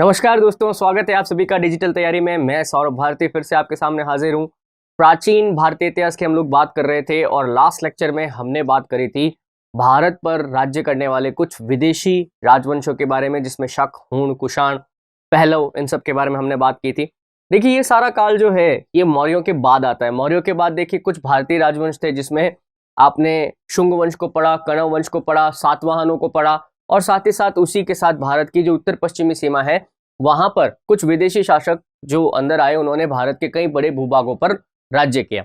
नमस्कार दोस्तों, स्वागत है आप सभी का डिजिटल तैयारी में। मैं सौरभ भारती फिर से आपके सामने हाजिर हूँ। प्राचीन भारतीय इतिहास की हम लोग बात कर रहे थे और लास्ट लेक्चर में हमने बात करी थी भारत पर राज्य करने वाले कुछ विदेशी राजवंशों के बारे में, जिसमें शक, हूण, कुषाण, पहलव, इन सब के बारे में हमने बात की थी। देखिए, ये सारा काल जो है ये मौर्यों के बाद आता है। मौर्यों के बाद देखिए कुछ भारतीय राजवंश थे, जिसमें आपने शुंग वंश को पढ़ा, कण्व वंश को पढ़ा, सातवाहनों को पढ़ा और साथ ही साथ उसी के साथ भारत की जो उत्तर पश्चिमी सीमा है वहां पर कुछ विदेशी शासक जो अंदर आए, उन्होंने भारत के कई बड़े भूभागों पर राज्य किया।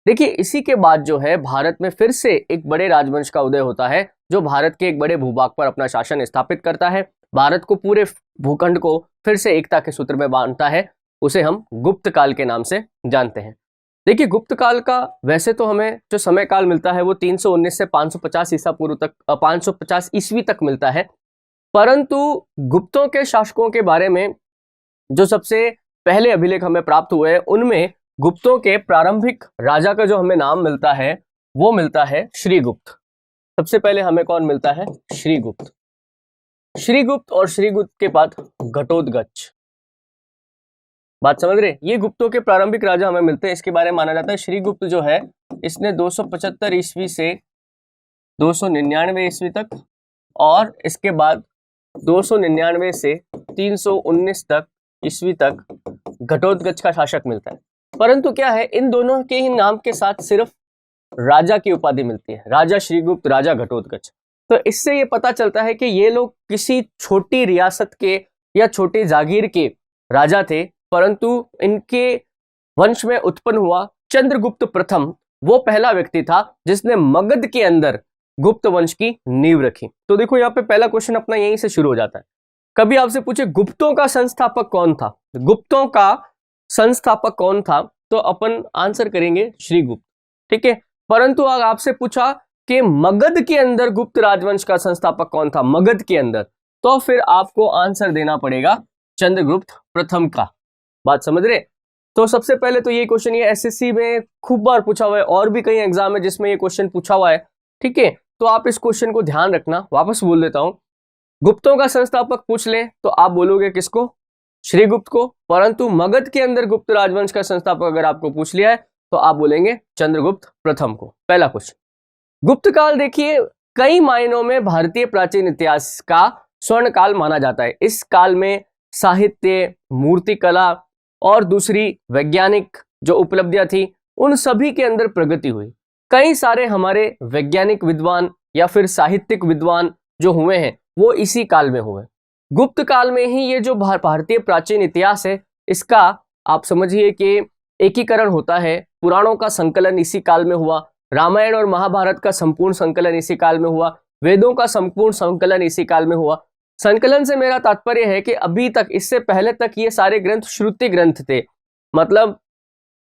देखिए, इसी के बाद जो है भारत में फिर से एक बड़े राजवंश का उदय होता है, जो भारत के एक बड़े भूभाग पर अपना शासन स्थापित करता है, भारत को, पूरे भूखंड को फिर से एकता के सूत्र में बांधता है। उसे हम गुप्त काल के नाम से जानते हैं। देखिए, गुप्त काल का वैसे तो हमें जो समय काल मिलता है वो 319 से 550 ईसा पूर्व तक, 550 ईस्वी तक मिलता है। परंतु गुप्तों के शासकों के बारे में जो सबसे पहले अभिलेख हमें प्राप्त हुए हैं, उनमें गुप्तों के प्रारंभिक राजा का जो हमें नाम मिलता है वो मिलता है श्रीगुप्त। सबसे पहले हमें कौन मिलता है? श्रीगुप्त। श्रीगुप्त और श्रीगुप्त के बाद घटोत्कच। बात समझ रहे? ये गुप्तों के प्रारंभिक राजा हमें मिलते हैं। इसके बारे में माना जाता है श्रीगुप्त जो है इसने 275 ईस्वी से 299 ईस्वी तक और इसके बाद 299 से 319 तक ईस्वी तक घटोत्कच का शासक मिलता है। परंतु क्या है, इन दोनों के ही नाम के साथ सिर्फ राजा की उपाधि मिलती है, राजा श्रीगुप्त, राजा घटोत्कच। तो इससे ये पता चलता है कि ये लोग किसी छोटी रियासत के या छोटी जागीर के राजा थे, परंतु इनके वंश में उत्पन्न हुआ चंद्रगुप्त प्रथम वो पहला व्यक्ति था जिसने मगध के अंदर गुप्त वंश की नींव रखी। तो देखो, यहाँ पे पहला क्वेश्चन अपना यहीं से शुरू हो जाता है। कभी आपसे पूछे गुप्तों का संस्थापक कौन था, गुप्तों का संस्थापक कौन था, तो अपन आंसर करेंगे श्रीगुप्त, ठीक है। परंतु अगर आपसे पूछा कि मगध के अंदर गुप्त राजवंश का संस्थापक कौन था, मगध के अंदर, तो फिर आपको आंसर देना पड़ेगा चंद्रगुप्त प्रथम का। बात समझ रहे? तो सबसे पहले तो ये क्वेश्चन ये एसएससी में खूब बार पूछा हुआ है और भी कई एग्जाम है जिसमें ये क्वेश्चन पूछा हुआ है, ठीक है। तो आप इस क्वेश्चन को ध्यान रखना। वापस बोल देता हूं, गुप्तों का संस्थापक पूछ ले तो आप बोलोगे किसको? श्रीगुप्त को। परंतु मगध के अंदर गुप्त राजवंश का संस्थापक अगर आपको पूछ लिया है तो आप बोलेंगे चंद्रगुप्त प्रथम को। पहला क्वेश्चन। गुप्त काल देखिए कई मायनों में भारतीय प्राचीन इतिहास का स्वर्ण काल माना जाता है। इस काल में साहित्य, मूर्तिकला और दूसरी वैज्ञानिक जो उपलब्धियां थी उन सभी के अंदर प्रगति हुई। कई सारे हमारे वैज्ञानिक विद्वान या फिर साहित्यिक विद्वान जो हुए हैं वो इसी काल में हुए। गुप्त काल में ही ये जो भारतीय प्राचीन इतिहास है इसका आप समझिए कि एकीकरण होता है। पुराणों का संकलन इसी काल में हुआ, रामायण और महाभारत का संपूर्ण संकलन इसी काल में हुआ, वेदों का संपूर्ण संकलन इसी काल में हुआ। संकलन से मेरा तात्पर्य है कि अभी तक, इससे पहले तक ये सारे ग्रंथ श्रुति ग्रंथ थे, मतलब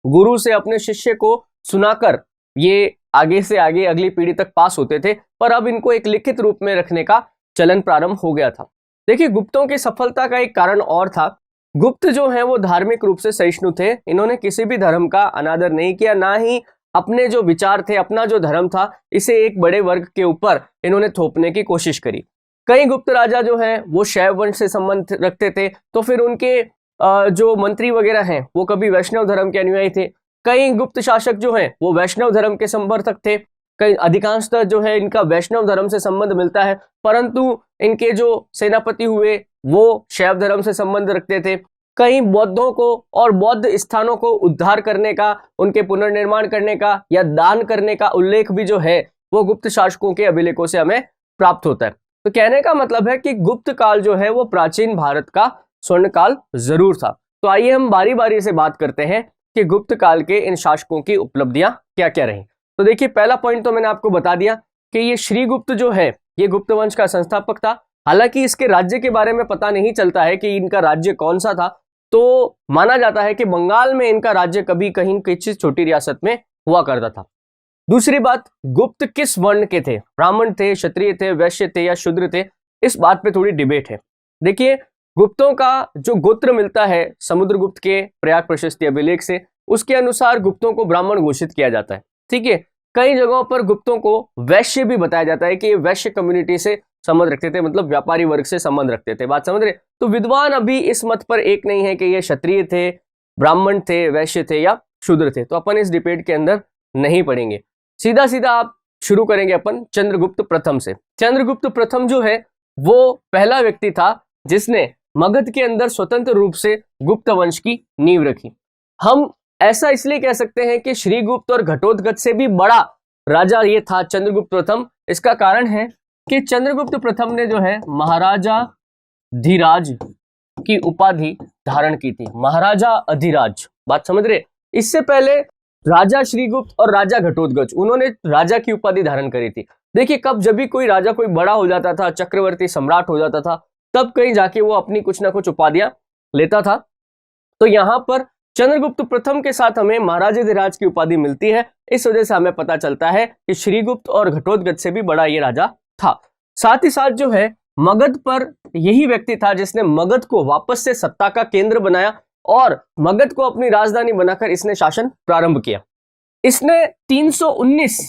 गुरु से अपने शिष्य को सुनाकर ये आगे से आगे अगली पीढ़ी तक पास होते थे, पर अब इनको एक लिखित रूप में रखने का चलन प्रारंभ हो गया था। देखिए, गुप्तों की सफलता का एक कारण और था। गुप्त जो है वो धार्मिक रूप से सहिष्णु थे। इन्होंने किसी भी धर्म का अनादर नहीं किया, ना ही अपने जो विचार थे, अपना जो धर्म था, इसे एक बड़े वर्ग के ऊपर इन्होंने थोपने की कोशिश करी। कई गुप्त राजा जो हैं वो शैव वंश से संबंध रखते थे, तो फिर उनके जो मंत्री वगैरह हैं वो कभी वैष्णव धर्म के अनुयायी थे। कई गुप्त शासक जो हैं वो वैष्णव धर्म के समर्थक थे। कई अधिकांशतः जो है इनका वैष्णव धर्म से संबंध मिलता है, परंतु इनके जो सेनापति हुए वो शैव धर्म से संबंध रखते थे। कई बौद्धों को और बौद्ध स्थानों को उद्धार करने का, उनके पुनर्निर्माण करने का या दान करने का उल्लेख भी जो है वो गुप्त शासकों के अभिलेखों से हमें प्राप्त होता है। तो कहने का मतलब है कि गुप्त काल जो है वो प्राचीन भारत का स्वर्ण काल जरूर था। तो आइए हम बारी बारी से बात करते हैं कि गुप्त काल के इन शासकों की उपलब्धियां क्या क्या रही। तो देखिए, पहला पॉइंट तो मैंने आपको बता दिया कि ये श्रीगुप्त जो है ये गुप्त वंश का संस्थापक था। हालांकि इसके राज्य के बारे में पता नहीं चलता है कि इनका राज्य कौन सा था, तो माना जाता है कि बंगाल में इनका राज्य कभी कहीं किसी छोटी रियासत में हुआ करता था। दूसरी बात, गुप्त किस वर्ण के थे? ब्राह्मण थे, क्षत्रिय थे, वैश्य थे या शूद्र थे? इस बात पे थोड़ी डिबेट है। देखिए, गुप्तों का जो गोत्र मिलता है समुद्रगुप्त के प्रयाग प्रशस्ति अभिलेख से, उसके अनुसार गुप्तों को ब्राह्मण घोषित किया जाता है, ठीक है। कई जगहों पर गुप्तों को वैश्य भी बताया जाता है कि वैश्य कम्युनिटी से संबंध रखते थे, मतलब व्यापारी वर्ग से संबंध रखते थे। बात समझ रहे? तो विद्वान अभी इस मत पर एक नहीं है कि ये क्षत्रिय थे, ब्राह्मण थे, वैश्य थे या शूद्र थे। तो अपन इस डिबेट के अंदर नहीं पढ़ेंगे, सीधा सीधा आप शुरू करेंगे अपन चंद्रगुप्त प्रथम से। चंद्रगुप्त प्रथम जो है वो पहला व्यक्ति था जिसने मगध के अंदर स्वतंत्र रूप से गुप्त वंश की नींव रखी। हम ऐसा इसलिए कह सकते हैं कि श्रीगुप्त और घटोत्कच से भी बड़ा राजा ये था चंद्रगुप्त प्रथम। इसका कारण है कि चंद्रगुप्त प्रथम ने जो है महाराजा धीराज की उपाधि धारण की थी, महाराजा अधिराज। बात समझ रहे? इससे पहले राजा श्रीगुप्त और राजा घटोत्कच उन्होंने राजा की उपाधि धारण करी थी। देखिए, कब जब भी कोई राजा कोई बड़ा हो जाता था, चक्रवर्ती सम्राट हो जाता था, तब कहीं जाके वो अपनी कुछ ना कुछ उपाधियां लेता था। तो यहां पर चंद्रगुप्त प्रथम के साथ हमें महाराजाधिराज की उपाधि मिलती है। इस वजह से हमें पता चलता है कि श्रीगुप्त और घटोत्कच से भी बड़ा ये राजा था। साथ ही साथ जो है मगध पर यही व्यक्ति था जिसने मगध को वापस से सत्ता का केंद्र बनाया और मगध को अपनी राजधानी बनाकर इसने शासन प्रारंभ किया। इसने 319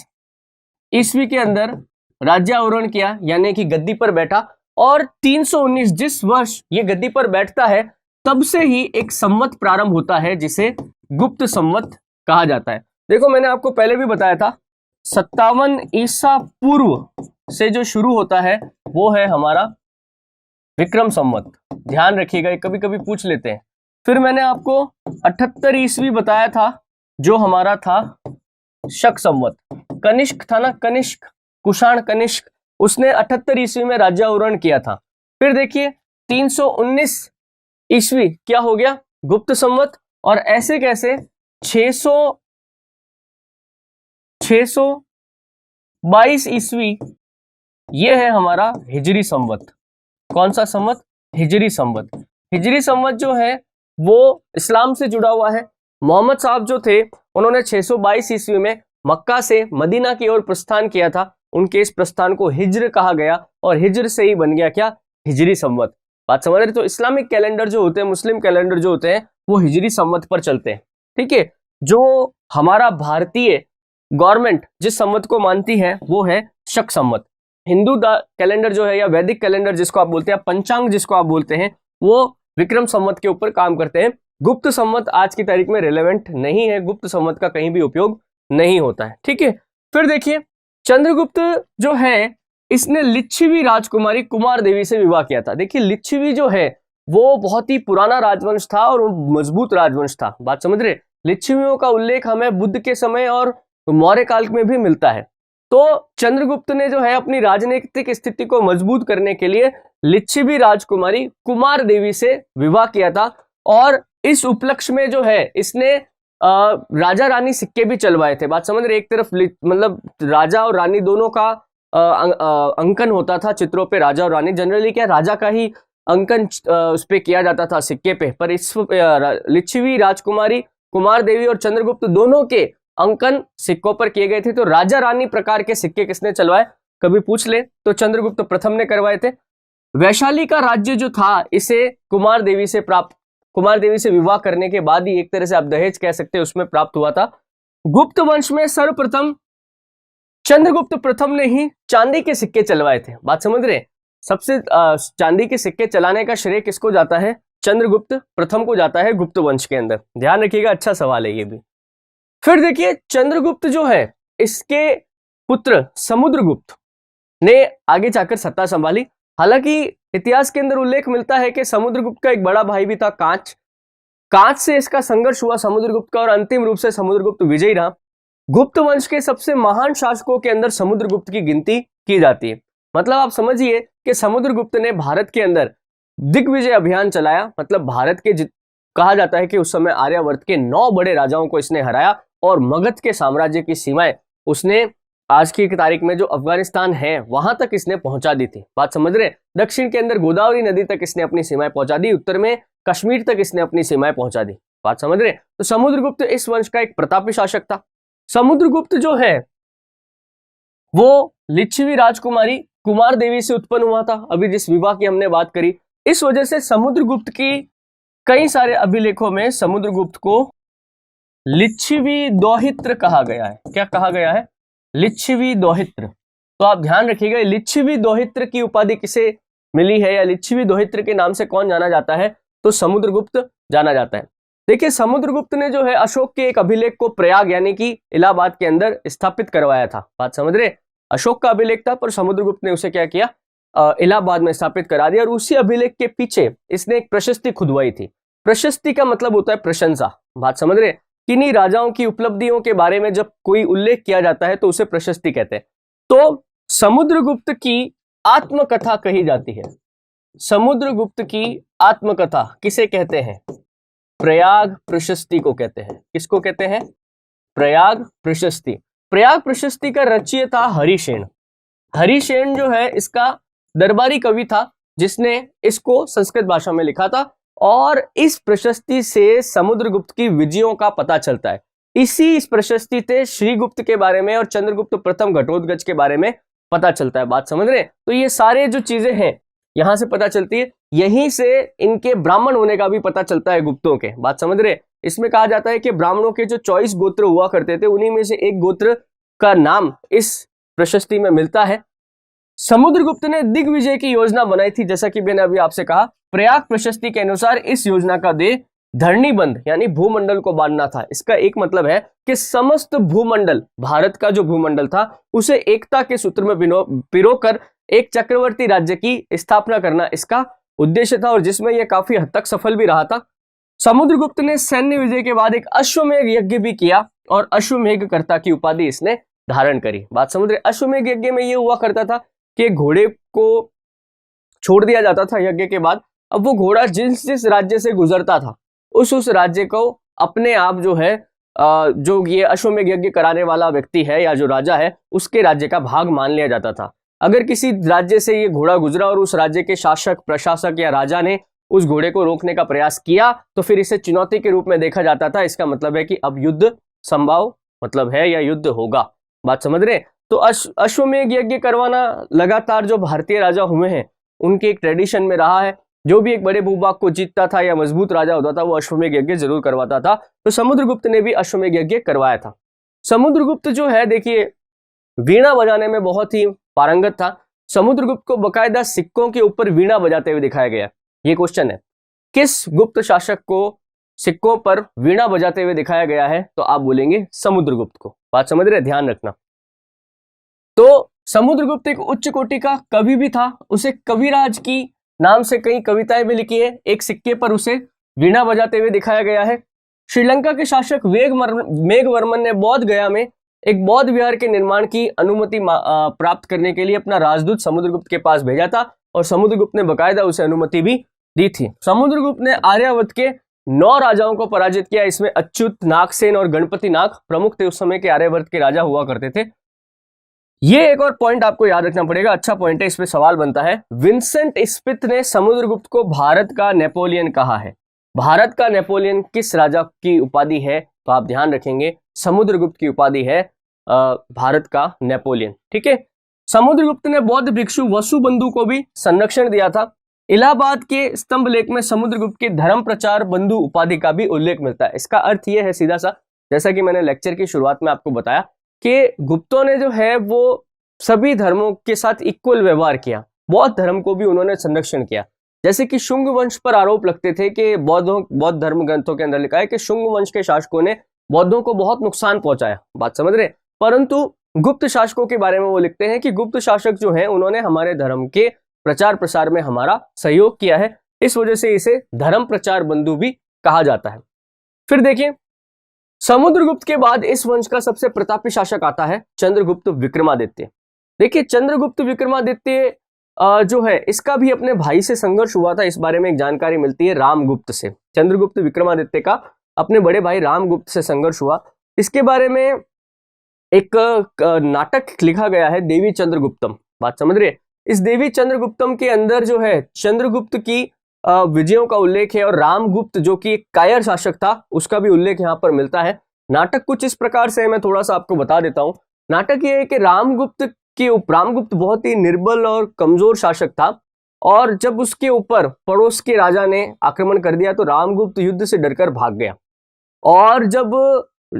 ईस्वी के अंदर राज्यारोहण किया, यानी कि गद्दी पर बैठा। और 319 जिस वर्ष ये गद्दी पर बैठता है तब से ही एक संवत प्रारंभ होता है जिसे गुप्त संवत कहा जाता है। देखो, मैंने आपको पहले भी बताया था 57 ईसा पूर्व से जो शुरू होता है वो है हमारा विक्रम संवत। ध्यान रखिएगा, कभी कभी पूछ लेते हैं। फिर मैंने आपको 78 ईस्वी बताया था जो हमारा था शक संवत। कनिष्क था ना, कनिष्क, कुषाण कनिष्क, उसने 78 ईस्वी में राज्यारोहण किया था। फिर देखिए 319 ईस्वी क्या हो गया? गुप्त संवत। और ऐसे कैसे 622 ईस्वी ये है हमारा हिजरी संवत। कौन सा संवत? हिजरी संवत। हिजरी संवत जो है वो इस्लाम से जुड़ा हुआ है। मोहम्मद साहब जो थे उन्होंने 622 ईस्वी में मक्का से मदीना की ओर प्रस्थान किया था। उनके इस प्रस्थान को हिज्र कहा गया और हिज्र से ही बन गया क्या? हिजरी संवत। बात समझ रहे? तो इस्लामिक कैलेंडर जो होते हैं, मुस्लिम कैलेंडर जो होते हैं, वो हिजरी संवत पर चलते हैं। ठीक है, जो हमारा भारतीय गवर्नमेंट जिस संवत को मानती है वो है शक संवत। हिंदू कैलेंडर जो है या वैदिक कैलेंडर जिसको आप बोलते हैं, पंचांग जिसको आप बोलते हैं, वो विक्रम संवत के ऊपर काम करते हैं। गुप्त संवत आज की तारीख में रिलेवेंट नहीं है, गुप्त संवत का कहीं भी उपयोग नहीं होता है। ठीक है, फिर देखिए चंद्रगुप्त जो है इसने लिच्छवी राजकुमारी कुमार देवी से विवाह किया था। देखिए, लिच्छवी जो है वो बहुत ही पुराना राजवंश था और मजबूत राजवंश था। बात समझ रहे? लिच्छवियों का उल्लेख हमें बुद्ध के समय और मौर्य काल में भी मिलता है। तो चंद्रगुप्त ने जो है अपनी राजनीतिक स्थिति को मजबूत करने के लिए लिच्छवी राजकुमारी कुमार देवी से विवाह किया था। और इस उपलक्ष्य में जो है इसने राजा रानी सिक्के भी चलवाए थे। बात समझ रहे? एक तरफ मतलब राजा और रानी दोनों का अंकन होता था चित्रों पे। राजा और रानी जनरली क्या राजा का ही अंकन उस पे किया जाता था सिक्के पे, पर इस लिच्छवी राजकुमारी कुमार देवी और चंद्रगुप्त दोनों के अंकन सिक्कों पर किए गए थे। तो राजा रानी प्रकार के सिक्के किसने चलवाए, कभी पूछ ले तो चंद्रगुप्त प्रथम ने करवाए थे। वैशाली का राज्य जो था इसे कुमार देवी से विवाह करने के बाद ही एक तरह से आप दहेज कह सकते हैं उसमें प्राप्त हुआ था। गुप्त वंश में सर्वप्रथम चंद्रगुप्त प्रथम ने ही चांदी के सिक्के चलवाए थे। बात समझ रहे? सबसे चांदी के सिक्के चलाने का श्रेय किसको जाता है? चंद्रगुप्त प्रथम को जाता है गुप्त वंश के अंदर। ध्यान रखिएगा, अच्छा सवाल है ये भी। फिर देखिए चंद्रगुप्त जो है इसके पुत्र समुद्रगुप्त ने आगे जाकर सत्ता संभाली। हालांकि इतिहास के अंदर उल्लेख मिलता है कि समुद्रगुप्त का एक बड़ा भाई भी था कांच से इसका संघर्ष हुआ समुद्रगुप्त का और अंतिम रूप से समुद्रगुप्त विजयी रहा। गुप्त वंश के सबसे महान शासकों के अंदर समुद्रगुप्त की गिनती की जाती है। मतलब आप समझिए कि समुद्रगुप्त ने भारत के अंदर दिग्विजय अभियान चलाया। मतलब भारत के कहा जाता है कि उस समय आर्यावर्त के 9 बड़े राजाओं को इसने हराया और मगध के साम्राज्य की सीमाएं उसने आज की तारीख में जो अफगानिस्तान है वहां तक इसने पहुंचा दी थी। बात समझ रहे? दक्षिण के अंदर गोदावरी नदी तक इसने अपनी सीमाएं पहुंचा दी, उत्तर में कश्मीर तक इसने अपनी सीमाएं पहुंचा दी। बात समझ रहे? तो समुद्रगुप्त इस वंश का एक प्रतापी शासक था। समुद्रगुप्त जो है वो लिच्छवी राजकुमारी कुमार देवी से उत्पन्न हुआ था, अभी जिस विवाह की हमने बात करी। इस वजह से समुद्रगुप्त की कई सारे अभिलेखों में समुद्रगुप्त को लिच्छवी दौहित्र कहा गया है। क्या कहा गया है? लिच्छवी दौहित्र। तो आप ध्यान रखिएगा, लिच्छवी दोहित्र की उपाधि किसे मिली है या लिच्छवी दोहित्र के नाम से कौन जाना जाता है, तो समुद्रगुप्त जाना जाता है। देखिए समुद्रगुप्त ने जो है अशोक के एक अभिलेख को प्रयाग यानी कि इलाहाबाद के अंदर स्थापित करवाया था। बात समझ रहे, अशोक का अभिलेख था पर समुद्रगुप्त ने उसे क्या किया, इलाहाबाद में स्थापित करा दिया। और उसी अभिलेख के पीछे इसने एक प्रशस्ति खुदवाई थी। प्रशस्ति का मतलब होता है प्रशंसा। बात समझ रहे, किन्हीं राजाओं की उपलब्धियों के बारे में जब कोई उल्लेख किया जाता है तो उसे प्रशस्ति कहते हैं। तो समुद्रगुप्त की आत्मकथा कही जाती है। समुद्रगुप्त की आत्मकथा किसे कहते हैं, प्रयाग प्रशस्ति को कहते हैं। किसको कहते हैं, प्रयाग प्रशस्ति। प्रयाग प्रशस्ति का रचयिता हरिसेन। हरिसेन जो है इसका दरबारी कवि था जिसने इसको संस्कृत भाषा में लिखा था। और इस प्रशस्ति से समुद्रगुप्त की विजयों का पता चलता है। इस प्रशस्ति से श्रीगुप्त के बारे में और चंद्रगुप्त प्रथम घटोत्कच के बारे में पता चलता है। बात समझ रहे, तो ये सारे जो चीजें हैं यहां से पता चलती है। यहीं से इनके ब्राह्मण होने का भी पता चलता है गुप्तों के। बात समझ रहे, इसमें कहा जाता है कि ब्राह्मणों के जो 24 गोत्र हुआ करते थे उन्हीं में से एक गोत्र का नाम इस प्रशस्ति में मिलता है। समुद्रगुप्त ने दिग्विजय की योजना बनाई थी, जैसा कि मैंने अभी आपसे कहा। प्रयाग प्रशस्ति के अनुसार इस योजना का ध्येय धरणीबंध यानी भूमंडल को बांधना था। इसका एक मतलब है कि समस्त भूमंडल, भारत का जो भूमंडल था उसे एकता के सूत्र में पिरोकर एक चक्रवर्ती राज्य की स्थापना करना इसका उद्देश्य था, और जिसमें यह काफी हद तक सफल भी रहा था। समुद्रगुप्त ने सैन्य विजय के बाद एक अश्वमेध यज्ञ भी किया और अश्वमेध कर्ता की उपाधि इसने धारण करी। बात समझ रहे, अश्वमेध यज्ञ में यह हुआ करता था कि घोड़े को छोड़ दिया जाता था यज्ञ के बाद। अब वो घोड़ा जिस जिस राज्य से गुजरता था उस राज्य को अपने आप जो है जो ये अश्वमेध यज्ञ कराने वाला व्यक्ति है या जो राजा है उसके राज्य का भाग मान लिया जाता था। अगर किसी राज्य से ये घोड़ा गुजरा और उस राज्य के शासक, प्रशासक या राजा ने उस घोड़े को रोकने का प्रयास किया तो फिर इसे चुनौती के रूप में देखा जाता था। इसका मतलब है कि अब युद्ध संभव मतलब है या युद्ध होगा। बात समझ रहे, तो अश्वमेध यज्ञ करवाना लगातार जो भारतीय राजा हुए हैं उनके एक ट्रेडिशन में रहा है। जो भी एक बड़े भूभाग को जीतता था या मजबूत राजा होता था वो अश्वमेध यज्ञ जरूर करवाता था। तो समुद्रगुप्त ने भी अश्वमेध यज्ञ करवाया था। समुद्रगुप्त जो है देखिए वीणा बजाने में बहुत ही पारंगत था। समुद्रगुप्त को बकायदा सिक्कों के ऊपर वीणा बजाते हुए दिखाया गया। ये क्वेश्चन है, किस गुप्त शासक को सिक्कों पर वीणा बजाते हुए दिखाया गया है, तो आप बोलेंगे समुद्रगुप्त को। बात समझ रहे, ध्यान रखना। तो समुद्रगुप्त एक उच्च कोटि का कवि भी था। उसे कविराज की नाम से कई कविताएं भी लिखी है। एक सिक्के पर उसे वीणा बजाते हुए दिखाया गया है। श्रीलंका के शासक मेघवर्मन ने बोध गया में एक बौद्ध विहार के निर्माण की अनुमति प्राप्त करने के लिए अपना राजदूत समुद्रगुप्त के पास भेजा था और समुद्रगुप्त ने बकायदा उसे अनुमति भी दी थी। समुद्रगुप्त ने आर्यावर्त के 9 राजाओं को पराजित किया। इसमें अच्युत, नागसेन और गणपति नाग प्रमुख थे। उस समय के आर्यावर्त के राजा हुआ करते थे। ये एक और पॉइंट आपको याद रखना पड़ेगा, अच्छा पॉइंट है, इस पे सवाल बनता है। विंसेंट स्मिथ ने समुद्रगुप्त को भारत का नेपोलियन कहा है। भारत का नेपोलियन किस राजा की उपाधि है, तो आप ध्यान रखेंगे समुद्रगुप्त की उपाधि है भारत का नेपोलियन। ठीक है। समुद्रगुप्त ने बौद्ध भिक्षु वसुबंधु को भी संरक्षण दिया था। इलाहाबाद के स्तंभ लेख में समुद्रगुप्त के धर्म प्रचार बंधु उपाधि का भी उल्लेख मिलता है। इसका अर्थ यह है सीधा सा, जैसा कि मैंने लेक्चर की शुरुआत में आपको बताया कि गुप्तों ने जो है वो सभी धर्मों के साथ इक्वल व्यवहार किया। बौद्ध धर्म को भी उन्होंने संरक्षण किया। जैसे कि शुंग वंश पर आरोप लगते थे कि बौद्ध धर्म ग्रंथों के अंदर लिखा है कि शुंग वंश के शासकों ने बौद्धों को बहुत नुकसान पहुंचाया। बात समझ रहे, परंतु गुप्त शासकों के बारे में वो लिखते हैं कि गुप्त शासक जो हैं उन्होंने हमारे धर्म के प्रचार प्रसार में हमारा सहयोग किया है। इस वजह से इसे धर्म प्रचार बंधु भी कहा जाता है। फिर देखिए समुद्रगुप्त के बाद इस वंश का सबसे प्रतापी शासक आता है चंद्रगुप्त विक्रमादित्य। देखिए चंद्रगुप्त विक्रमादित्य जो है इसका भी अपने भाई से संघर्ष हुआ था। इस बारे में एक जानकारी मिलती है रामगुप्त से। चंद्रगुप्त विक्रमादित्य का अपने बड़े भाई रामगुप्त से संघर्ष हुआ। इसके बारे में एक नाटक लिखा गया है देवी चंद्रगुप्तम। बात समझ रहे, इस देवी चंद्रगुप्तम के अंदर जो है चंद्रगुप्त की विजयों का उल्लेख है और रामगुप्त जो कि एक कायर शासक था उसका भी उल्लेख यहाँ पर मिलता है। नाटक कुछ इस प्रकार से, मैं थोड़ा सा आपको बता देता हूँ। नाटक ये है कि रामगुप्त बहुत ही निर्बल और कमजोर शासक था और जब उसके ऊपर पड़ोस के राजा ने आक्रमण कर दिया तो रामगुप्त युद्ध से डरकर भाग गया। और जब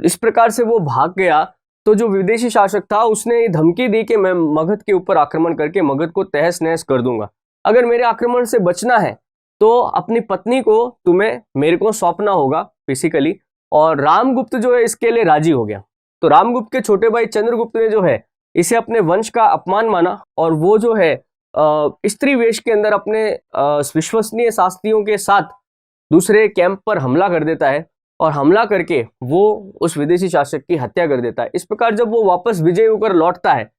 इस प्रकार से वो भाग गया तो जो विदेशी शासक था उसने धमकी दी कि मैं मगध के ऊपर आक्रमण करके मगध को तहस नहस कर दूंगा, अगर मेरे आक्रमण से बचना है तो अपनी पत्नी को तुम्हें मेरे को सौंपना होगा फिजिकली। और रामगुप्त जो है इसके लिए राजी हो गया। तो रामगुप्त के छोटे भाई चंद्रगुप्त ने जो है इसे अपने वंश का अपमान माना और वो जो है स्त्री वेश के अंदर अपने विश्वसनीय शास्त्रियों के साथ दूसरे कैंप पर हमला कर देता है और हमला करके वो उस विदेशी शासक की हत्या कर देता है। इस प्रकार जब वो वापस विजय होकर लौटता है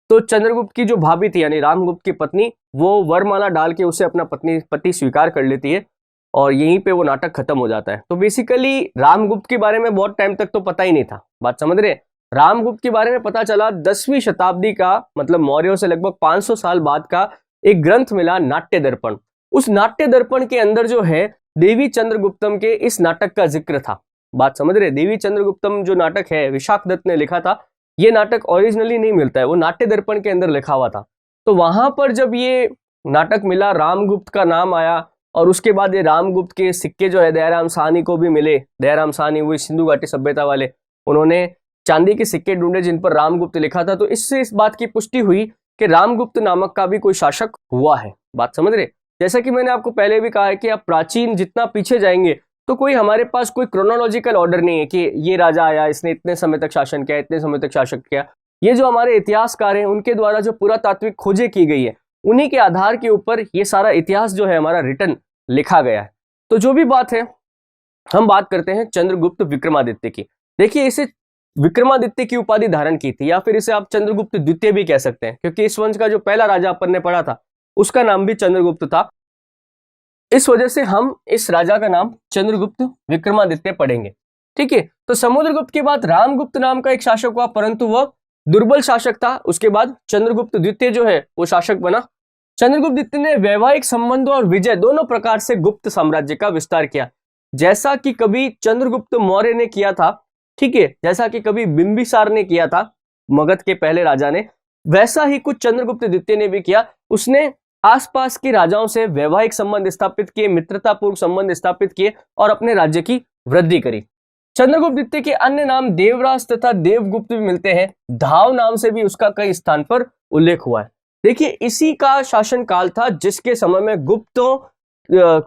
तो चंद्रगुप्त की जो भाभी थी यानी रामगुप्त की पत्नी, वो वरमाला डाल के उसे अपना पति स्वीकार कर लेती है और यहीं पे वो नाटक खत्म हो जाता है। तो बेसिकली रामगुप्त के बारे में बहुत टाइम तक तो पता ही नहीं था, बात समझ रहे। रामगुप्त के बारे में पता चला 10वीं शताब्दी का, मतलब मौर्यों से लगभग 500 साल बाद का एक ग्रंथ मिला, नाट्य दर्पण। उस नाट्य दर्पण के अंदर जो है देवी चंद्रगुप्तम के इस नाटक का जिक्र था, बात समझ रहे। देवी चंद्रगुप्तम जो नाटक है विशाख दत्त ने लिखा था, ये नाटक ओरिजिनली नहीं मिलता है, वो नाट्य दर्पण के अंदर लिखा हुआ था। तो वहां पर जब ये नाटक मिला, रामगुप्त का नाम आया और उसके बाद ये रामगुप्त के सिक्के जो है दयाराम साहनी को भी मिले। दयाराम साहनी वो सिंधु घाटी सभ्यता वाले, उन्होंने चांदी के सिक्के ढूंढे जिन पर रामगुप्त लिखा था। तो इससे इस बात की पुष्टि हुई कि रामगुप्त नामक का भी कोई शासक हुआ है, बात समझ रहे। जैसा कि मैंने आपको पहले भी कहा है कि आप प्राचीन जितना पीछे जाएंगे तो कोई हमारे पास कोई क्रोनोलॉजिकल ऑर्डर नहीं है कि ये राजा आया, इसने इतने समय तक शासन किया, इतने समय तक शासन किया। ये जो हमारे इतिहासकार हैं उनके द्वारा जो पुरातात्विक खोजें की गई है उन्हीं के आधार के ऊपर ये सारा इतिहास जो है हमारा रिटर्न लिखा गया है। तो जो भी बात है, हम बात करते हैं चंद्रगुप्त विक्रमादित्य की। देखिए, इसे विक्रमादित्य की उपाधि धारण की थी या फिर इसे आप चंद्रगुप्त द्वितीय भी कह सकते हैं, क्योंकि इस वंश का जो पहला राजा अपन ने पढ़ा था उसका नाम भी चंद्रगुप्त था। इस वजह से हम इस राजा का नाम चंद्रगुप्त विक्रमादित्य पढ़ेंगे, ठीक है। तो समुद्रगुप्त के बाद रामगुप्त नाम का एक शासक हुआ, परंतु वह दुर्बल शासक था। उसके बाद चंद्रगुप्त द्वितीय जो है वो शासक बना। चंद्रगुप्त द्वितीय ने वैवाहिक संबंधों और विजय दोनों प्रकार से गुप्त साम्राज्य का विस्तार किया, जैसा कि कभी चंद्रगुप्त मौर्य ने किया था, ठीक है, जैसा कि कभी बिंबिसार ने किया था मगध के पहले राजा ने, वैसा ही कुछ चंद्रगुप्त द्वितीय ने भी किया। उसने आसपास के राजाओं से वैवाहिक संबंध स्थापित किए, मित्रतापूर्ण संबंध स्थापित किए और अपने राज्य की वृद्धि करी। चंद्रगुप्त द्वितीय के अन्य नाम देवराज तथा देवगुप्त भी मिलते हैं। धाव नाम से भी उसका कई स्थान पर उल्लेख हुआ है। देखिए, इसी का शासनकाल था जिसके समय में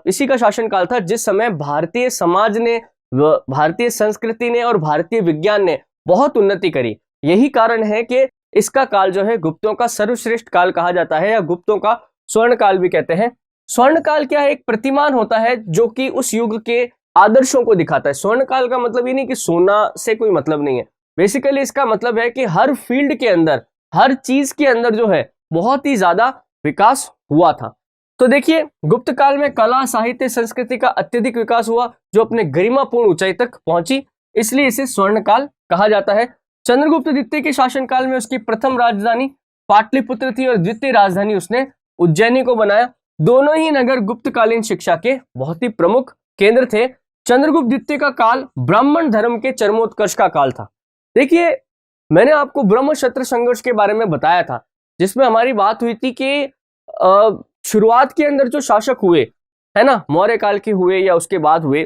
इसी का शासनकाल था जिस समय भारतीय समाज ने, भारतीय संस्कृति ने और भारतीय विज्ञान ने बहुत उन्नति करी। यही कारण है कि इसका काल जो है गुप्तों का सर्वश्रेष्ठ काल कहा जाता है या गुप्तों का स्वर्ण काल भी कहते हैं। स्वर्ण काल क्या है? एक प्रतिमान होता है जो कि उस युग के आदर्शों को दिखाता है। स्वर्ण काल का मतलब ये नहीं कि सोना से कोई मतलब नहीं है, बेसिकली इसका मतलब है कि हर फील्ड के अंदर, हर चीज के अंदर जो है बहुत ही ज्यादा विकास हुआ था। तो देखिए, गुप्त काल में कला, साहित्य, संस्कृति का अत्यधिक विकास हुआ जो अपने गरिमापूर्ण ऊंचाई तक पहुंची, इसलिए इसे स्वर्ण काल कहा जाता है। चंद्रगुप्त द्वितीय के शासनकाल में उसकी प्रथम राजधानी पाटलिपुत्र थी और द्वितीय राजधानी उसने उज्जैनी को बनाया। दोनों ही नगर गुप्तकालीन शिक्षा के बहुत ही प्रमुख केंद्र थे। चंद्रगुप्त द्वितीय का काल ब्राह्मण धर्म के चरमोत्कर्ष का काल था। देखिए, मैंने आपको ब्रह्म क्षत्र संघर्ष के बारे में बताया था, जिसमें हमारी बात हुई थी कि शुरुआत के अंदर जो शासक हुए है ना, मौर्य काल के हुए या उसके बाद हुए,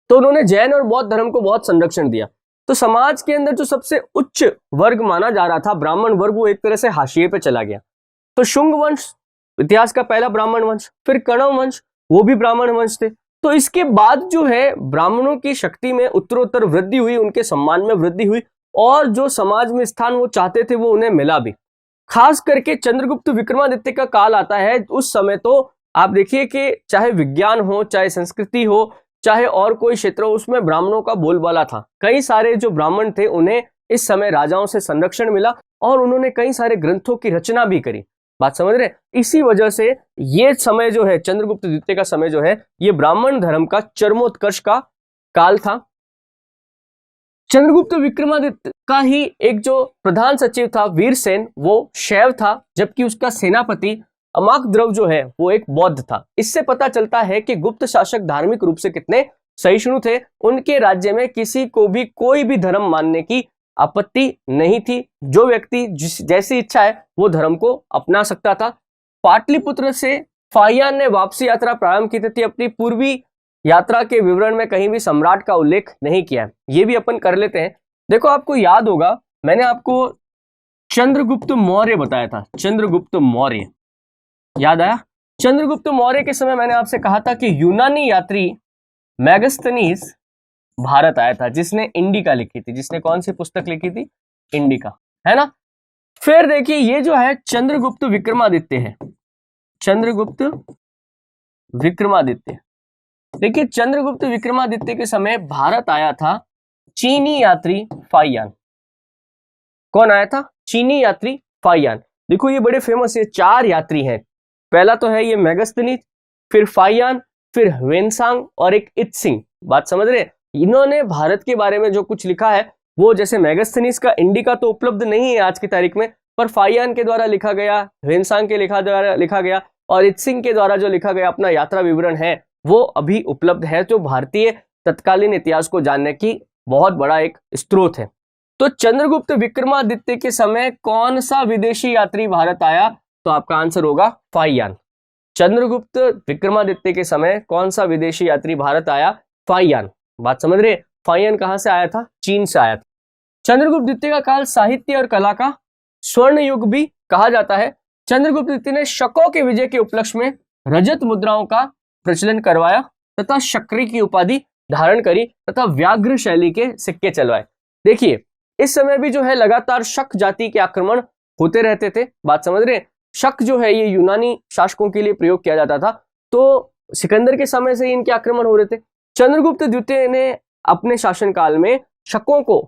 तो उन्होंने जैन और बौद्ध धर्म को बहुत संरक्षण दिया। तो समाज के अंदर जो सबसे उच्च वर्ग माना जा रहा था ब्राह्मण वर्ग, वो एक तरह से हाशिए पे चला गया। तो शुंग वंश इतिहास का पहला ब्राह्मण वंश, फिर कण्व वंश, वो भी ब्राह्मण वंश थे। तो इसके बाद जो है ब्राह्मणों की शक्ति में उत्तरोत्तर वृद्धि हुई, उनके सम्मान में वृद्धि हुई और जो समाज में स्थान वो चाहते थे वो उन्हें मिला भी। खास करके चंद्रगुप्त विक्रमादित्य का काल आता है, उस समय तो आप देखिए कि चाहे विज्ञान हो, चाहे संस्कृति हो, चाहे और कोई क्षेत्र हो, उसमें ब्राह्मणों का बोलबाला था। कई सारे जो ब्राह्मण थे उन्हें इस समय राजाओं से संरक्षण मिला और उन्होंने कई सारे ग्रंथों की रचना भी करी, बात समझ रहे। इसी वजह से ये समय जो है, चंद्रगुप्त द्वितीय का समय जो है, ये ब्राह्मण धर्म का चरमोत्कर्ष का काल था। चंद्रगुप्त विक्रमादित्य का ही एक जो प्रधान सचिव था वीरसेन, वो शैव था, जबकि उसका सेनापति अमाकद्रव जो है वो एक बौद्ध था। इससे पता चलता है कि गुप्त शासक धार्मिक रूप से कितने सहिष्णु थे। उनके राज्य में किसी को भी कोई भी धर्म मानने की आपत्ति नहीं थी। जो व्यक्ति जैसी इच्छा है वो धर्म को अपना सकता था। पाटलिपुत्र से फाहियान ने वापसी यात्रा प्रारंभ की थी। अपनी पूर्वी यात्रा के विवरण में कहीं भी सम्राट का उल्लेख नहीं किया है, ये भी अपन कर लेते हैं। देखो, आपको याद होगा मैंने आपको चंद्रगुप्त मौर्य बताया था, चंद्रगुप्त मौर्य, याद आया? चंद्रगुप्त मौर्य के समय मैंने आपसे कहा था कि यूनानी यात्री मैगस्थनीज भारत आया था, जिसने इंडिका लिखी थी। जिसने कौन सी पुस्तक लिखी थी? इंडिका, है ना। फिर देखिए ये जो है चंद्रगुप्त विक्रमादित्य है, चंद्रगुप्त विक्रमादित्य। देखिए चंद्रगुप्त विक्रमादित्य के समय भारत आया था चीनी यात्री फाइयान। कौन आया था? चीनी यात्री फाइयान। देखो ये बड़े फेमस है, 4 यात्री हैं। पहला तो है ये मैगस्थनीज, फिर फाइयान, फिर ह्वेनसांग और एक इत्सिंग। बात समझ रहे? इन्होंने भारत के बारे में जो कुछ लिखा है वो, जैसे मैगस्थनीज का इंडिका तो उपलब्ध नहीं है आज की तारीख में, पर फाइयान के द्वारा लिखा गया, ह्वेनसांग के द्वारा लिखा गया और इत्सिंग के द्वारा जो लिखा गया अपना यात्रा विवरण है वो अभी उपलब्ध है, जो भारतीय तत्कालीन इतिहास को जानने की बहुत बड़ा एक स्रोत है। तो चंद्रगुप्त विक्रमादित्य के समय कौन सा विदेशी यात्री भारत आया? तो आपका आंसर होगा फाइयान। चंद्रगुप्त विक्रमादित्य के समय कौन सा विदेशी यात्री भारत आया? फाइयान। बात समझ रहे? फाइयान कहां से आया था? चीन से आया था। चंद्रगुप्त द्वितीय का काल साहित्य और कला का स्वर्ण युग भी कहा जाता है। चंद्रगुप्त द्वितीय ने शकों के विजय के उपलक्ष्य में रजत मुद्राओं का प्रचलन करवाया तथा शक्री की उपाधि धारण करी तथा व्याघ्र शैली के सिक्के चलवाए। देखिए इस समय भी जो है लगातार शक जाति के आक्रमण होते रहते थे। बात समझ रहे? शक जो है ये यूनानी शासकों के लिए प्रयोग किया जाता था, तो सिकंदर के समय से इनके आक्रमण हो रहे थे। चंद्रगुप्त द्वितीय ने अपने शासनकाल में शकों को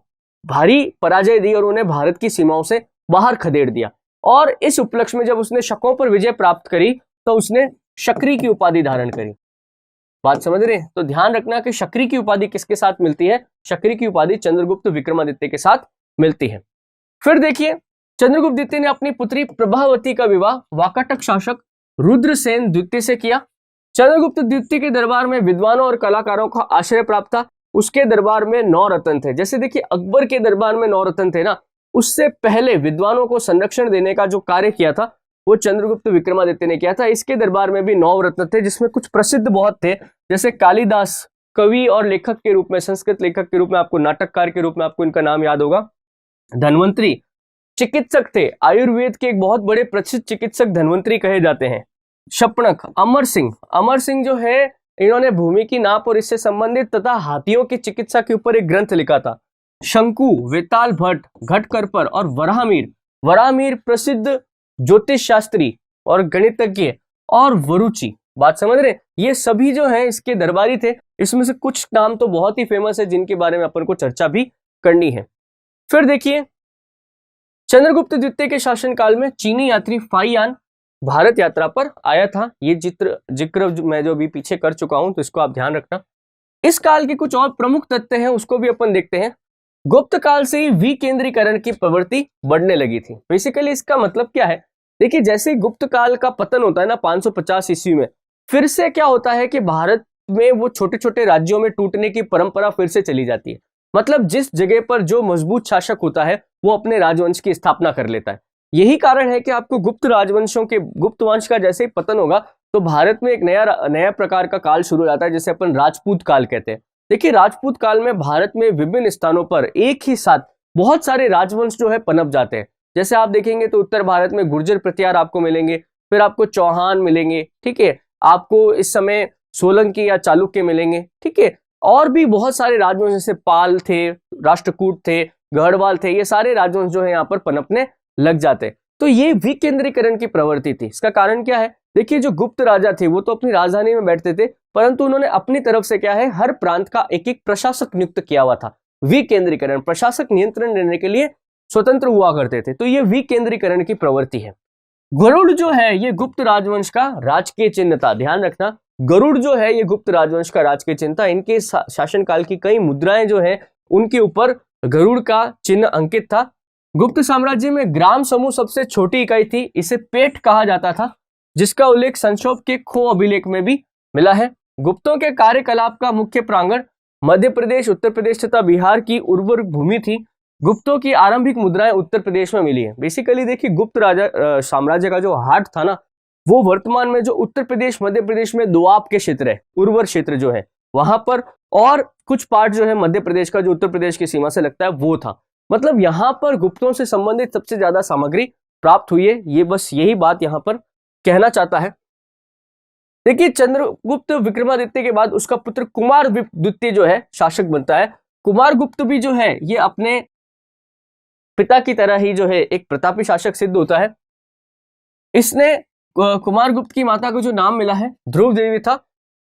भारी पराजय दी और उन्हें भारत की सीमाओं से बाहर खदेड़ दिया। और इस उपलक्ष्य में जब उसने शकों पर विजय प्राप्त करी तो उसने शक्री की उपाधि धारण करी। बात समझ रहे? तो ध्यान रखना कि शक्री की उपाधि किसके साथ मिलती है? शक्री की उपाधि चंद्रगुप्त विक्रमादित्य के साथ मिलती है। फिर देखिए चंद्रगुप्त द्वितीय ने अपनी पुत्री प्रभावती का विवाह वाकाटक शासक रुद्रसेन द्वितीय से किया। चंद्रगुप्त द्वितीय के दरबार में विद्वानों और कलाकारों का आश्रय प्राप्त था। उसके दरबार में 9 रत्न थे। जैसे देखिए अकबर के दरबार में 9 रत्न थे ना, उससे पहले विद्वानों को संरक्षण देने का जो कार्य किया था वो चंद्रगुप्त विक्रमादित्य ने किया था। इसके दरबार में भी 9 रत्न थे, जिसमें कुछ प्रसिद्ध बहुत थे, जैसे कालिदास कवि और लेखक के रूप में, संस्कृत लेखक के रूप में, आपको नाटककार के रूप में आपको इनका नाम याद होगा। धन्वंतरी चिकित्सक थे, आयुर्वेद के एक बहुत बड़े प्रसिद्ध चिकित्सक धन्वंतरी कहे जाते हैं। शपनक, अमर सिंह जो है इन्होंने भूमि की नाप और इससे संबंधित तथा हाथियों की चिकित्सा के ऊपर एक ग्रंथ लिखा था। शंकु, वेताल भट्ट, घटकरपर और वराहमीर प्रसिद्ध ज्योतिष शास्त्री और गणितज्ञ और वरुचि। बात समझ रहे? ये सभी जो हैं इसके दरबारी थे। इसमें से कुछ नाम तो बहुत ही फेमस है जिनके बारे में अपन को चर्चा भी करनी है। फिर देखिए चंद्रगुप्त द्वितीय के शासनकाल में चीनी यात्री फाइयान भारत यात्रा पर आया था। ये जिक्र मैं जो भी पीछे कर चुका हूं, तो इसको आप ध्यान रखना। इस काल के कुछ और प्रमुख तथ्य हैं, उसको भी अपन देखते हैं। गुप्त काल से ही विकेंद्रीकरण की प्रवृत्ति बढ़ने लगी थी। बेसिकली इसका मतलब क्या है? देखिए जैसे गुप्त काल का पतन होता है ना 550 ईस्वी में, फिर से क्या होता है कि भारत में वो छोटे छोटे राज्यों में टूटने की परंपरा फिर से चली जाती है। मतलब जिस जगह पर जो मजबूत शासक होता है वो अपने राजवंश की स्थापना कर लेता है। यही कारण है कि आपको गुप्त वंश का जैसे ही पतन होगा तो भारत में एक नया प्रकार का काल शुरू हो जाता है, जिसे अपन राजपूत काल कहते हैं। देखिए राजपूत काल में भारत में विभिन्न स्थानों पर एक ही साथ बहुत सारे राजवंश जो है पनप जाते हैं। जैसे आप देखेंगे तो उत्तर भारत में गुर्जर प्रतिहार आपको मिलेंगे, फिर आपको चौहान मिलेंगे, ठीक है, आपको इस समय सोलंकी या चालुक्य मिलेंगे, ठीक है, और भी बहुत सारे राजवंश जैसे पाल थे, राष्ट्रकूट थे, गढ़वाल थे, ये सारे राजवंश जो है यहाँ पर पनपने लग जाते। तो ये विकेंद्रीकरण की प्रवृत्ति थी। इसका कारण क्या है? देखिए जो गुप्त राजा थे वो तो अपनी राजधानी में बैठते थे, परंतु उन्होंने अपनी तरफ से क्या है, हर प्रांत का एक एक प्रशासक नियुक्त किया हुआ था। विकेंद्रीकरण, प्रशासक नियंत्रण लेने के लिए स्वतंत्र हुआ करते थे। तो ये विकेंद्रीकरण की प्रवृत्ति है। गरुड़ जो है ये गुप्त राजवंश का राजकीय चिन्ह था। ध्यान रखना, गरुड़ जो है ये गुप्त राजवंश का राजकीय चिन्ह था। इनके शासनकाल की कई मुद्राएं जो है उनके ऊपर गरुड़ का चिन्ह अंकित था। गुप्त साम्राज्य में ग्राम समूह सबसे छोटी इकाई थी, इसे पेट कहा जाता था, जिसका उल्लेख संक्षोभ के खो अभिलेख में भी मिला है। गुप्तों के कार्यकलाप का मुख्य प्रांगण मध्य प्रदेश, उत्तर प्रदेश तथा बिहार की उर्वर भूमि थी। गुप्तों की आरंभिक मुद्राएं उत्तर प्रदेश में मिली है। बेसिकली देखिए गुप्त राजा साम्राज्य का जो हार्ट था ना, वो वर्तमान में जो उत्तर प्रदेश मध्य प्रदेश में दोआब के क्षेत्र है, उर्वर क्षेत्र जो है वहां पर, और कुछ पार्ट जो है मध्य प्रदेश का जो उत्तर प्रदेश की सीमा से लगता है वो था। मतलब यहाँ पर गुप्तों से संबंधित सबसे ज्यादा सामग्री प्राप्त हुई है। ये बस यही बात यहाँ पर कहना चाहता है। देखिए, चंद्रगुप्त विक्रमादित्य के बाद उसका पुत्र कुमार द्वितीय जो है शासक बनता है। कुमारगुप्त भी जो है ये अपने पिता की तरह ही जो है एक प्रतापी शासक सिद्ध होता है। इसने कुमारगुप्त की माता को जो नाम मिला है ध्रुव देवी था।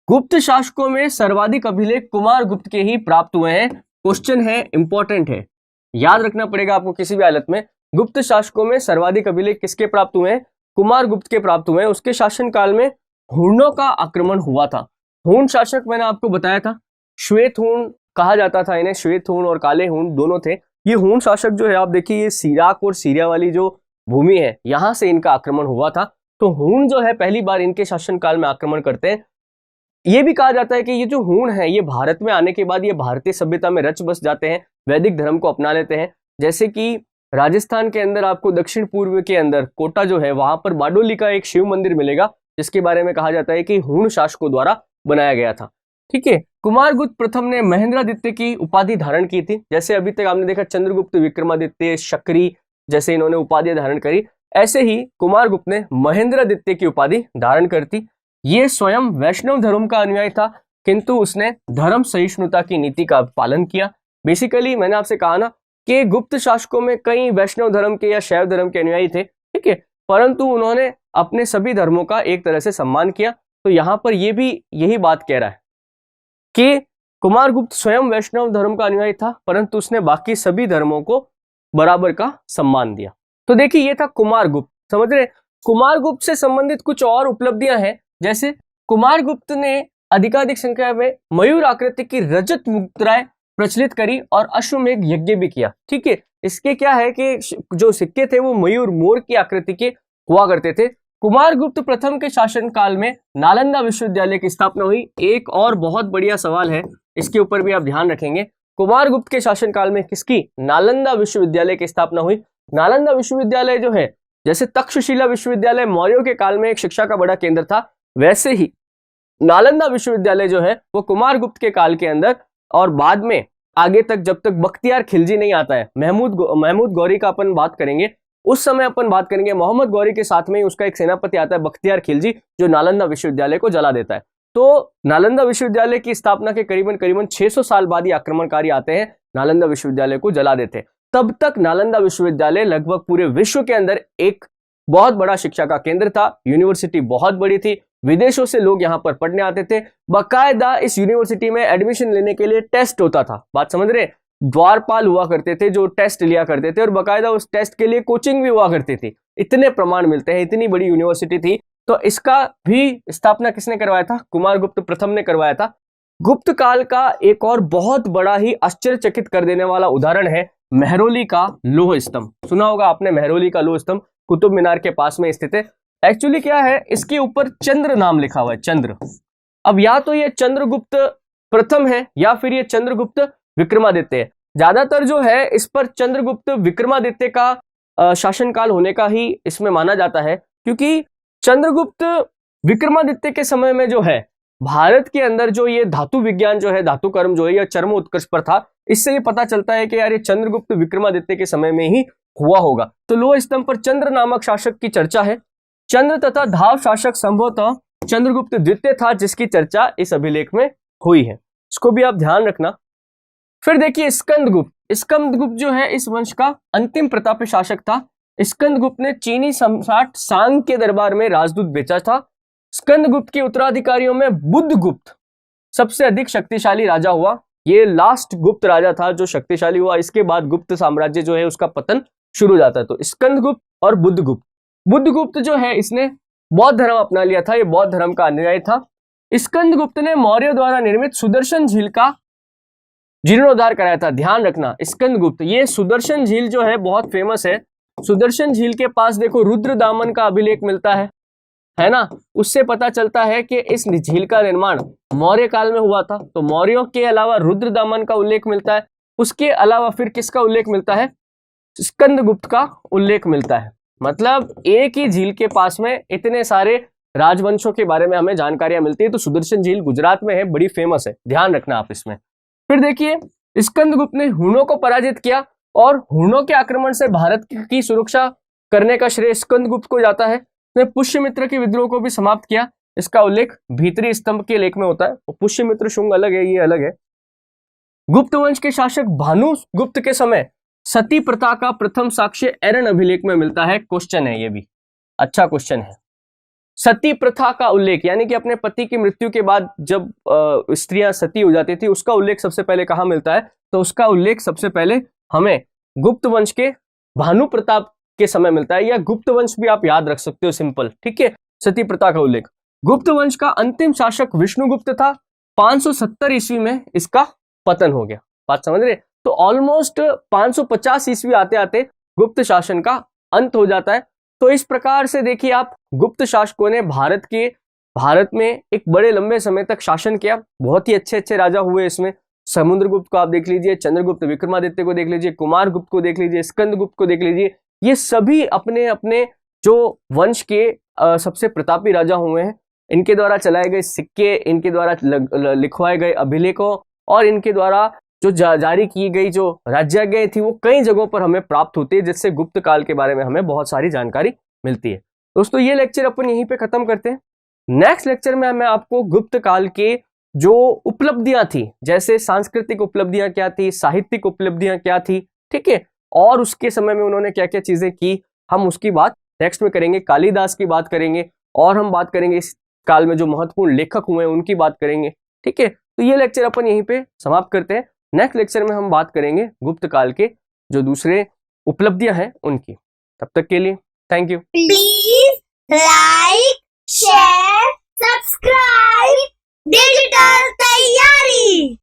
गुप्त शासकों में सर्वाधिक अभिलेख कुमारगुप्त के ही प्राप्त हुए हैं। क्वेश्चन है, इंपॉर्टेंट है, याद रखना पड़ेगा आपको किसी भी हालत में। गुप्त शासकों में सर्वाधिक अभिलेख किसके प्राप्त हुए हैं? कुमारगुप्त के प्राप्त हुए हैं। उसके शासनकाल में हूणों का आक्रमण हुआ था। हूण शासक मैंने आपको बताया था, श्वेत हूण कहा जाता था इन्हें, श्वेत हूण और काले हूण दोनों थे। ये हूण शासक जो है आप देखिए, ये सीराक और सीरिया वाली जो भूमि है यहां से इनका आक्रमण हुआ था। तो हूण जो है पहली बार इनके शासनकाल में आक्रमण करते हैं। ये भी कहा जाता है कि ये जो हूण है ये भारत में आने के बाद ये भारतीय सभ्यता में रच बस जाते हैं, वैदिक धर्म को अपना लेते हैं। जैसे कि राजस्थान के अंदर आपको दक्षिण पूर्व के अंदर कोटा जो है वहां पर बारडोली का एक शिव मंदिर मिलेगा, जिसके बारे में कहा जाता है कि हूण शासकों द्वारा बनाया गया था। ठीक है, कुमारगुप्त प्रथम ने महेंद्रादित्य की उपाधि धारण की थी। जैसे अभी तक आपने देखा चंद्रगुप्त, विक्रमादित्य, शक्री जैसे इन्होंने उपाधि धारण करी, ऐसे ही कुमारगुप्त ने महेंद्रादित्य की उपाधि धारण करती। ये स्वयं वैष्णव धर्म का अनुयायी था, किंतु उसने धर्म सहिष्णुता की नीति का पालन किया। बेसिकली मैंने आपसे कहा ना कि गुप्त शासकों में कई वैष्णव धर्म के या शैव धर्म के अनुयायी थे, ठीक है, परंतु उन्होंने अपने सभी धर्मों का एक तरह से सम्मान किया। तो यहां पर यह भी यही बात कह रहा है कि कुमारगुप्त स्वयं वैष्णव धर्म का अनुयायी था, परंतु उसने बाकी सभी धर्मों को बराबर का सम्मान दिया। तो देखिए, ये था कुमारगुप्त, समझ रहे। कुमारगुप्त से संबंधित कुछ और उपलब्धियां हैं, जैसे कुमारगुप्त ने अधिकाधिक संख्या में मयूर आकृति की रजत मुद्राएं प्रचलित करी और अश्वमेघ यज्ञ भी किया। ठीक है, इसके क्या है कि जो सिक्के थे वो मयूर मोर की आकृति के हुआ करते थे। कुमारगुप्त प्रथम के शासनकाल में नालंदा विश्वविद्यालय की स्थापना हुई। एक और बहुत बढ़िया सवाल है, इसके ऊपर भी आप ध्यान रखेंगे। कुमारगुप्त के शासनकाल में किसकी? नालंदा विश्वविद्यालय की स्थापना हुई। नालंदा विश्वविद्यालय जो है, जैसे तक्षशिला विश्वविद्यालय मौर्यों के काल में एक शिक्षा का बड़ा केंद्र था, वैसे ही नालंदा विश्वविद्यालय जो है वो कुमारगुप्त के काल के अंदर और बाद में आगे तक, जब तक बख्तियार खिलजी नहीं आता है, महमूद गौरी का अपन बात करेंगे, उस समय अपन बात करेंगे। मोहम्मद गौरी के साथ में ही उसका एक सेनापति आता है बख्तियार खिलजी, जो नालंदा विश्वविद्यालय को जला देता है। तो नालंदा विश्वविद्यालय की स्थापना के करीबन 600 साल बाद ही आक्रमणकारी आते हैं, नालंदा विश्वविद्यालय को जला देते हैं। तब तक नालंदा विश्वविद्यालय लगभग पूरे विश्व के अंदर एक बहुत बड़ा शिक्षा का केंद्र था। यूनिवर्सिटी बहुत बड़ी थी, विदेशों से लोग यहाँ पर पढ़ने आते थे। बाकायदा इस यूनिवर्सिटी में एडमिशन लेने के लिए टेस्ट होता था, बात समझ रहे। द्वारपाल हुआ करते थे जो टेस्ट लिया करते थे, और बाकायदा उस टेस्ट के लिए कोचिंग भी हुआ करती थी। इतने प्रमाण मिलते हैं, इतनी बड़ी यूनिवर्सिटी थी। तो इसका भी स्थापना किसने करवाया था? कुमारगुप्त प्रथम ने करवाया था। गुप्त काल का एक और बहुत बड़ा ही आश्चर्यचकित कर देने वाला उदाहरण है मेहरौली का लोह स्तंभ। सुना होगा आपने मेहरौली का लोह स्तंभ, कुतुब मीनार के पास में स्थित है। एक्चुअली क्या है, इसके ऊपर चंद्र नाम लिखा हुआ है, चंद्र। अब या तो ये चंद्रगुप्त प्रथम है या फिर ये चंद्रगुप्त विक्रमादित्य है। ज्यादातर जो है इस पर चंद्रगुप्त विक्रमादित्य का शासनकाल होने का ही इसमें माना जाता है, क्योंकि चंद्रगुप्त विक्रमादित्य के समय में जो है भारत के अंदर जो ये धातु विज्ञान जो है, धातु कर्म जो है, यह चरम उत्कर्ष पर था। इससे ये पता चलता है कि यार ये चंद्रगुप्त विक्रमादित्य के समय में ही हुआ होगा। तो लोह स्तंभ पर चंद्र नामक शासक की चर्चा है। चंद्र तथा धाव शासक संभवतः चंद्रगुप्त द्वितीय था, जिसकी चर्चा इस अभिलेख में हुई है। इसको भी आप ध्यान रखना। फिर देखिए स्कंदगुप्त। स्कंदगुप्त जो है इस वंश का अंतिम प्रतापी शासक था। स्कंदगुप्त ने चीनी सम्राट सांग के दरबार में राजदूत बेचा था। स्कंदगुप्त के उत्तराधिकारियों में बुद्धगुप्त सबसे अधिक शक्तिशाली राजा हुआ। ये लास्ट गुप्त राजा था जो शक्तिशाली हुआ। इसके बाद गुप्त साम्राज्य जो है उसका पतन शुरू हो जाता है। तो स्कंदगुप्त और बुद्धगुप्त। बुद्धगुप्त जो है इसने बौद्ध धर्म अपना लिया था, ये बौद्ध धर्म का अनुयायी था। स्कंदगुप्त ने मौर्य द्वारा निर्मित सुदर्शन झील का जीर्णोद्धार कराया था। ध्यान रखना, स्कंदगुप्त, ये सुदर्शन झील जो है बहुत फेमस है। सुदर्शन झील के पास देखो रुद्रदामन का अभिलेख मिलता है ना। उससे पता चलता है कि इस झील का निर्माण मौर्य काल में हुआ था। तो मौर्यों के अलावा रुद्रदामन का उल्लेख मिलता है। उसके अलावा फिर किसका उल्लेख मिलता है? स्कंदगुप्त का उल्लेख मिलता है। मतलब एक ही झील के पास में इतने सारे राजवंशों के बारे में हमें जानकारियां मिलती है। तो सुदर्शन झील गुजरात में है, बड़ी फेमस है, ध्यान रखना आप इसमें। फिर देखिए स्कंदगुप्त ने हुनों को पराजित किया। और हुणों के आक्रमण से भारत की सुरक्षा करने का श्रेय स्कंदगुप्त को जाता है। उसने पुष्यमित्र के विद्रोह को भी समाप्त किया। इसका उल्लेख भीतरी स्तंभ के लेख में होता है। तो पुष्यमित्र शुंग अलग है, ये अलग है। गुप्त वंश के शासक भानुगुप्त के समय सती प्रथा का प्रथम साक्ष्य एरन अभिलेख में मिलता है। क्वेश्चन है, ये भी अच्छा क्वेश्चन है। सती प्रथा का उल्लेख यानी कि अपने पति की मृत्यु के बाद जब स्त्रियां सती हो जाती थी, उसका उल्लेख सबसे पहले कहां मिलता है? तो उसका उल्लेख सबसे पहले हमें गुप्त वंश के भानु प्रताप के समय मिलता है, या गुप्त वंश भी आप याद रख सकते हो, सिंपल, ठीक है। सती प्रथा का उल्लेख। गुप्त वंश का अंतिम शासक विष्णुगुप्त था। 570 ईस्वी में इसका पतन हो गया। बात समझ रहे? तो ऑलमोस्ट 550 ईस्वी आते आते गुप्त शासन का अंत हो जाता है। तो इस प्रकार से देखिए आप, गुप्त शासकों ने भारत में एक बड़े लंबे समय तक शासन किया। बहुत ही अच्छे अच्छे राजा हुए इसमें। समुद्रगुप्त को आप देख लीजिए, चंद्रगुप्त, विक्रमादित्य को देख लीजिए, कुमारगुप्त को देख लीजिए, स्कंदगुप्त को देख लीजिए। ये सभी अपने अपने जो वंश के सबसे प्रतापी राजा हुए हैं। इनके द्वारा चलाए गए सिक्के, इनके द्वारा लिखवाए गए अभिलेखों और इनके द्वारा जो जारी की गई जो राज्याज्ञाएं थी, वो कई जगहों पर हमें प्राप्त होती है, जिससे गुप्त काल के बारे में हमें बहुत सारी जानकारी मिलती है। दोस्तों, ये लेक्चर अपन यहीं पे खत्म करते हैं। नेक्स्ट लेक्चर में मैं आपको गुप्त काल के जो उपलब्धियां थी, जैसे सांस्कृतिक उपलब्धियां क्या थी, साहित्यिक उपलब्धियां क्या थी, ठीक है, और उसके समय में उन्होंने क्या क्या चीजें की, हम उसकी बात नेक्स्ट में करेंगे। कालिदास की बात करेंगे और हम बात करेंगे इस काल में जो महत्वपूर्ण लेखक हुए हैं उनकी बात करेंगे, ठीक है। तो ये लेक्चर अपन यहीं पे समाप्त करते हैं। नेक्स्ट लेक्चर में हम बात करेंगे गुप्त काल के जो दूसरे उपलब्धियां हैं उनकी। तब तक के लिए thank you. Please like, share, subscribe digital तैयारी।